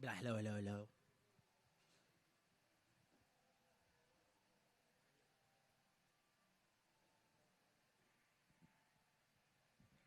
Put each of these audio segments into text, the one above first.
Be like, hello, hello, hello.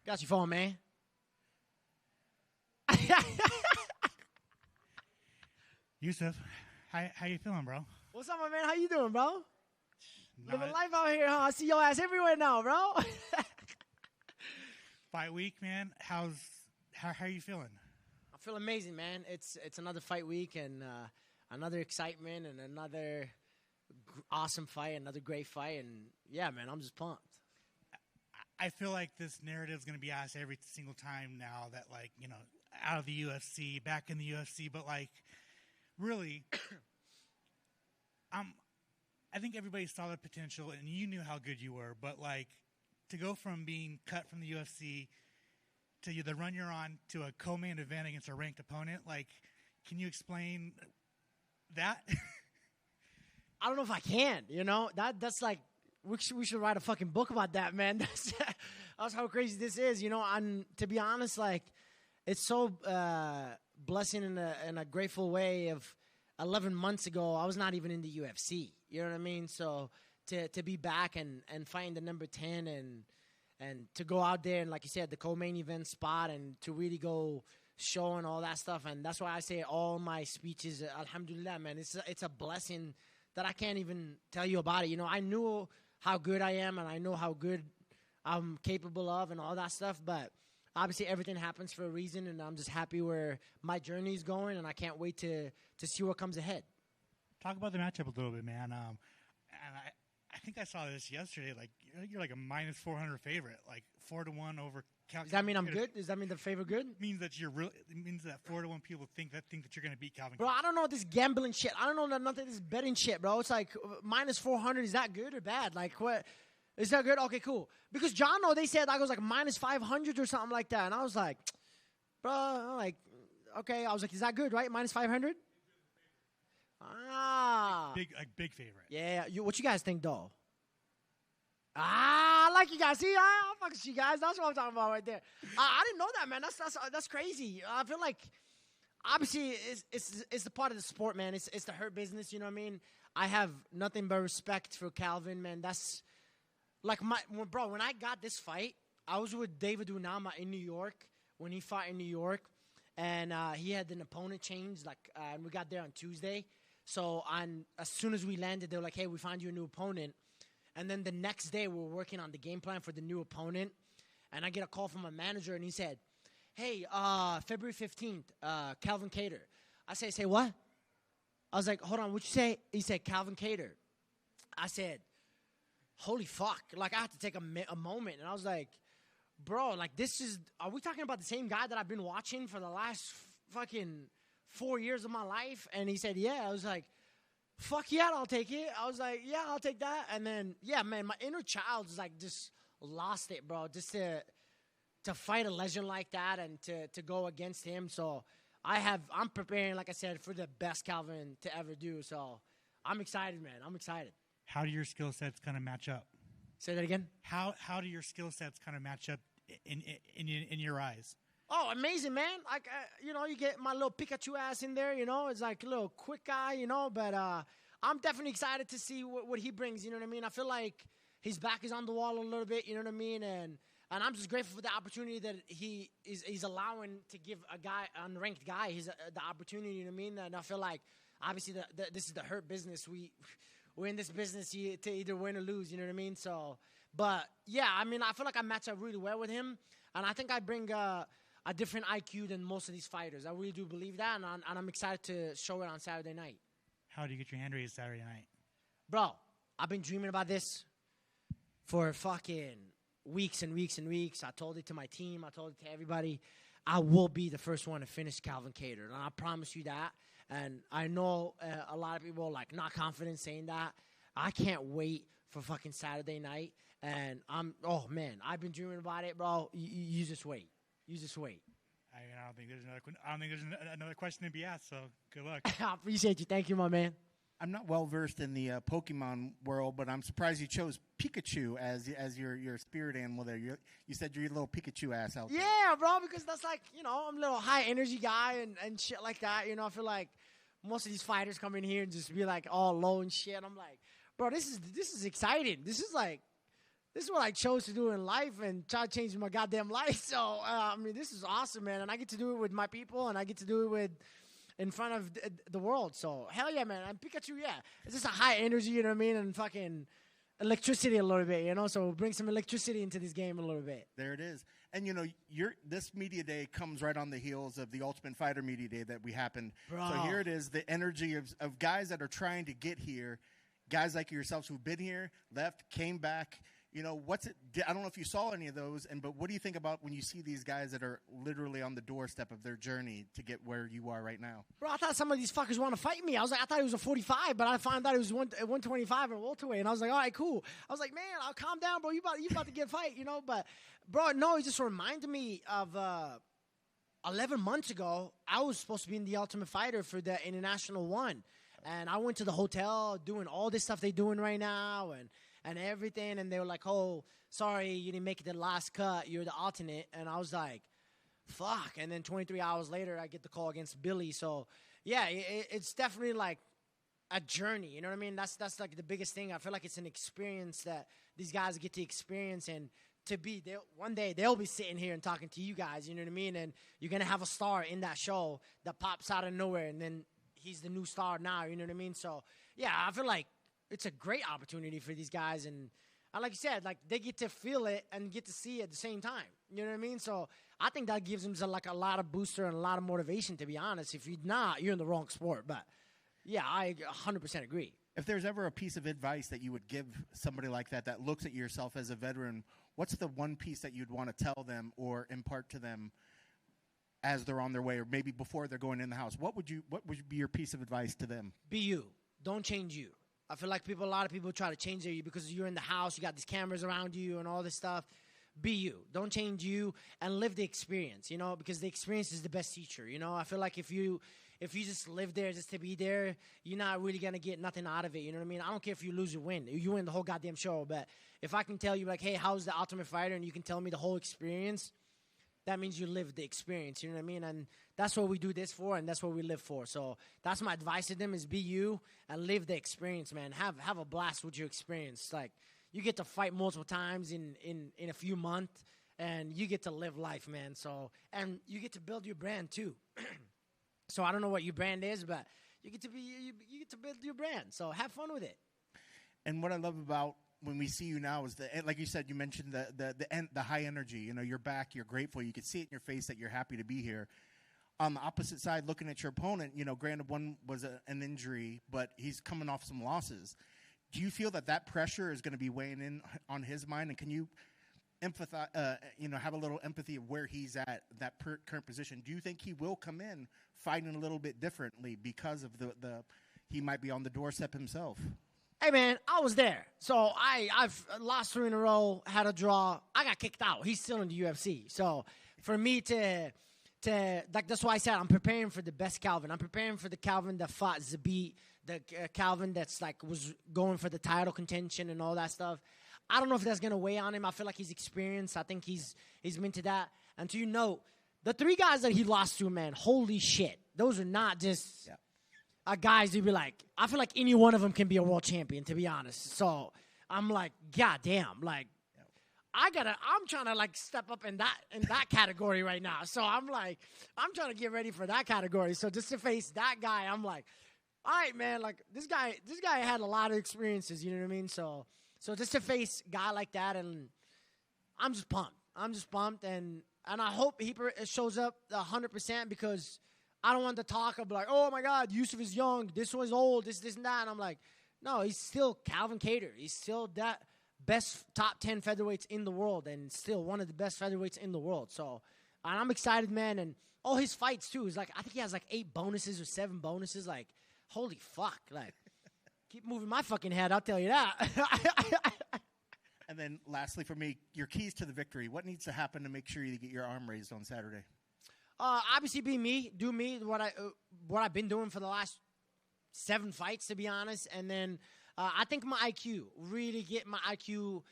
Got your phone, man. Youssef, how you feeling, bro? What's up, my man? How you doing, bro? Not Living life out here, huh? I see your ass everywhere now, bro. fight week, man. How are you feeling? I feel amazing, man. It's another fight week and another excitement and another awesome fight, another great fight, and yeah, man, I'm just pumped. I feel like this narrative is going to be asked every single time now that, like, you know, out of the UFC, back in the UFC, but like, really, I think everybody saw the potential, and you knew how good you were, but like, to go from being cut from the UFC to the run you're on to a co-main event against a ranked opponent, like, can you explain that? I don't know if I can. You know, that's like we should write a fucking book about that, man. That's how crazy this is. You know, and to be honest, like, it's so blessing in a grateful way. Of 11 months ago, I was not even in the UFC. You know what I mean? So to be back and fighting the number 10 and to go out there and, like you said, the co-main event spot and to really go show and all that stuff. And that's why I say all my speeches, alhamdulillah, man, it's a blessing that I can't even tell you about it. You know, I knew how good I am and I know how good I'm capable of and all that stuff, but obviously everything happens for a reason, and I'm just happy where my journey is going, and I can't wait to see what comes ahead. Talk about the matchup a little bit, man. And I think I saw this yesterday. Like, you're like a minus 400 favorite, like 4-1 over. Does that mean I'm good? Does that mean the favor good? It means that It means that 4-1 people think that you're going to beat Calvin. Bro, I don't know this gambling shit. I don't know nothing. This betting shit, bro. It's like minus 400. Is that good or bad? Like, what? Is that good? Okay, cool. Because John, they said I was like minus 500 or something like that, and I was like, bro, I'm like, okay. I was like, is that good, right? Minus 500. Big favorite. Yeah. What you guys think, though? I like you guys. See, I fuck with you guys. That's what I'm talking about right there. I didn't know that, man. That's crazy. I feel like, obviously, it's the part of the sport, man. It's the hurt business. You know what I mean? I have nothing but respect for Calvin, man. That's like when I got this fight, I was with David Unama in New York when he fought in New York, and he had an opponent change. And we got there on Tuesday. So as soon as we landed, they were like, "Hey, we found you a new opponent." And then the next day, we were working on the game plan for the new opponent. And I get a call from my manager, and he said, "Hey, February 15th, Calvin Kattar." I say what? I was like, "Hold on, what'd you say?" He said, "Calvin Kattar." I said, "Holy fuck." Like, I had to take a moment. And I was like, bro, like, are we talking about the same guy that I've been watching for the last fucking 4 years of my life? And he said, yeah. I was like, fuck yeah, I'll take it. I was like, yeah, I'll take that. And then, yeah, man, my inner child is like just lost it, bro. Just to fight a legend like that and to go against him. So I'm preparing, like I said, for the best Calvin to ever do. So I'm excited, man. I'm excited. How do your skill sets kind of match up? Say that again. How do your skill sets kind of match up in your eyes? Oh, amazing, man. Like, you get my little Pikachu ass in there, it's like a little quick guy, but I'm definitely excited to see what he brings, you know what I mean? I feel like his back is on the wall a little bit, you know what I mean? And I'm just grateful for the opportunity that he's allowing to give a guy, unranked guy, the opportunity, you know what I mean? And I feel like, obviously, this is the hurt business. We're in this business to either win or lose, you know what I mean? So, but, yeah, I mean, I feel like I match up really well with him. And I think I bring a different IQ than most of these fighters. I really do believe that, and I'm excited to show it on Saturday night. How do you get your hand raised Saturday night? Bro, I've been dreaming about this for fucking weeks and weeks and weeks. I told it to my team. I told it to everybody. I will be the first one to finish Calvin Kattar, and I promise you that. And I know a lot of people are, not confident saying that. I can't wait for fucking Saturday night. And oh, man, I've been dreaming about it, bro. You just wait. You just wait. I don't think there's another question to be asked, so good luck. I appreciate you. Thank you, my man. I'm not well versed in the Pokemon world, but I'm surprised you chose Pikachu as your spirit animal there. You said you're a little Pikachu ass out there. Yeah, bro, because that's like, I'm a little high energy guy and shit like that. I feel like most of these fighters come in here and just be like all low and shit. I'm like, bro, this is exciting. This is what I chose to do in life and try to change my goddamn life. So, this is awesome, man. And I get to do it with my people, and I get to do it in front of the world. So, hell yeah, man. And Pikachu, yeah. It's just a high energy, you know what I mean? And fucking electricity a little bit, So, bring some electricity into this game a little bit. There it is. And, this media day comes right on the heels of the Ultimate Fighter media day that we happened. Bro. So, here it is, the energy of guys that are trying to get here, guys like yourselves who've been here, left, came back. What's it? I don't know if you saw any of those, but what do you think about when you see these guys that are literally on the doorstep of their journey to get where you are right now? Bro, I thought some of these fuckers want to fight me. I thought it was a 45, but I found out it was 125 and welterweight, and I was like, all right, cool. I was like, man, I'll calm down, bro. You about to get a fight, But, bro, no, it just reminded me of 11 months ago. I was supposed to be in the Ultimate Fighter for the International One, and I went to the hotel doing all this stuff they're doing right now, and everything, and they were like, oh, sorry, you didn't make it the last cut, you're the alternate, and I was like, fuck, and then 23 hours later, I get the call against Billy, so, yeah, it's definitely, like, a journey, you know what I mean? That's like, the biggest thing. I feel like it's an experience that these guys get to experience, and to be, one day, they'll be sitting here and talking to you guys, you know what I mean? And you're going to have a star in that show that pops out of nowhere, and then he's the new star now, you know what I mean? So, yeah, I feel like it's a great opportunity for these guys, and like you said, like they get to feel it and get to see it at the same time. You know what I mean? So I think that gives them like a lot of booster and a lot of motivation. To be honest, if you're not, you're in the wrong sport. But yeah, I 100% agree. If there's ever a piece of advice that you would give somebody like that looks at yourself as a veteran, what's the one piece that you'd want to tell them or impart to them as they're on their way, or maybe before they're going in the house? What would be your piece of advice to them? Be you. Don't change you. I feel like a lot of people try to change you because you're in the house, you got these cameras around you and all this stuff. Be you. Don't change you and live the experience, because the experience is the best teacher, I feel like if you just live there just to be there, you're not really going to get nothing out of it, you know what I mean? I don't care if you lose or win. You win the whole goddamn show, but if I can tell you, like, hey, how's the Ultimate Fighter, and you can tell me the whole experience, that means you live the experience, you know what I mean? And that's what we do this for, and that's what we live for. So that's my advice to them is be you and live the experience, man. Have a blast with your experience. Like, you get to fight multiple times in a few months, and you get to live life, man. So, and you get to build your brand, too. So I don't know what your brand is, but you get to build your brand. So have fun with it. And what I love about when we see you now is like you said, you mentioned the high energy. You're back, you're grateful. You can see it in your face that you're happy to be here. On the opposite side, looking at your opponent, granted one was an injury, but he's coming off some losses. Do you feel that pressure is going to be weighing in on his mind? And can you empathize, have a little empathy of where he's at that current position? Do you think he will come in fighting a little bit differently because of he might be on the doorstep himself? Hey, man, I was there. So I've lost 3 in a row, had a draw. I got kicked out. He's still in the UFC. So for me to like, that's why I said I'm preparing for the best Calvin. I'm preparing for the Calvin that fought Zabit, the Calvin that's like was going for the title contention and all that stuff. I don't know if that's going to weigh on him. I feel like he's experienced. I think he's been to that. And to the 3 guys that he lost to, man, holy shit. Those are not just guys who'd be like, I feel like any one of them can be a world champion, to be honest. So I'm like, God damn, like, I'm trying to like step up in that category right now. So I'm like, I'm trying to get ready for that category. So just to face that guy, I'm like, all right, man, like this guy had a lot of experiences, you know what I mean? So just to face a guy like that, and I'm just pumped. And I hope he shows up 100% because I don't want the talk of like, oh my God, Youssef is young, this one's old, this and that. And I'm like, no, he's still Calvin Kattar. He's still that best top 10 featherweights in the world, and still one of the best featherweights in the world. So, and I'm excited, man. And all his fights too is like, I think he has like 8 bonuses or 7 bonuses. Like, holy fuck! Like, keep moving my fucking head. I'll tell you that. And then, lastly, for me, your keys to the victory. What needs to happen to make sure you get your arm raised on Saturday? Obviously, be me. Do me what I've been doing for the last 7 fights, to be honest. And then I think my IQ, really get my IQ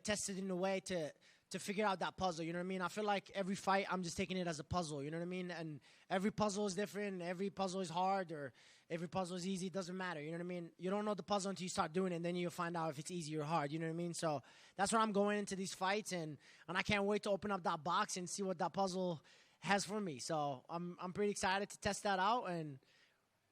tested in a way to figure out that puzzle. You know what I mean? I feel like every fight, I'm just taking it as a puzzle. You know what I mean? And every puzzle is different. Every puzzle is hard, or every puzzle is easy. It doesn't matter. You know what I mean? You don't know the puzzle until you start doing it, and then you'll find out if it's easy or hard. You know what I mean? So that's where I'm going into these fights, and I can't wait to open up that box and see what that puzzle has for me. So I'm pretty excited to test that out. And,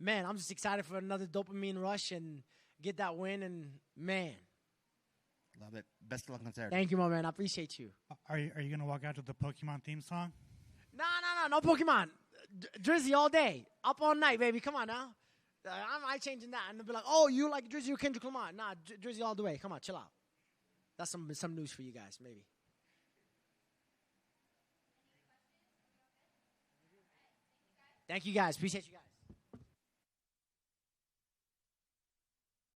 man, I'm just excited for another dopamine rush and get that win. And, man. Love it. Best of luck on Saturday. Thank you, my man. I appreciate you. Are you going to walk out to the Pokemon theme song? No Pokemon. Drizzy all day. Up all night, baby. Come on now. I'm changing that. And they'll be like, oh, you like Drizzy or Kendrick Lamar? Nah, Drizzy all the way. Come on, chill out. That's some news for you guys, maybe. Thank you, guys. Appreciate you guys.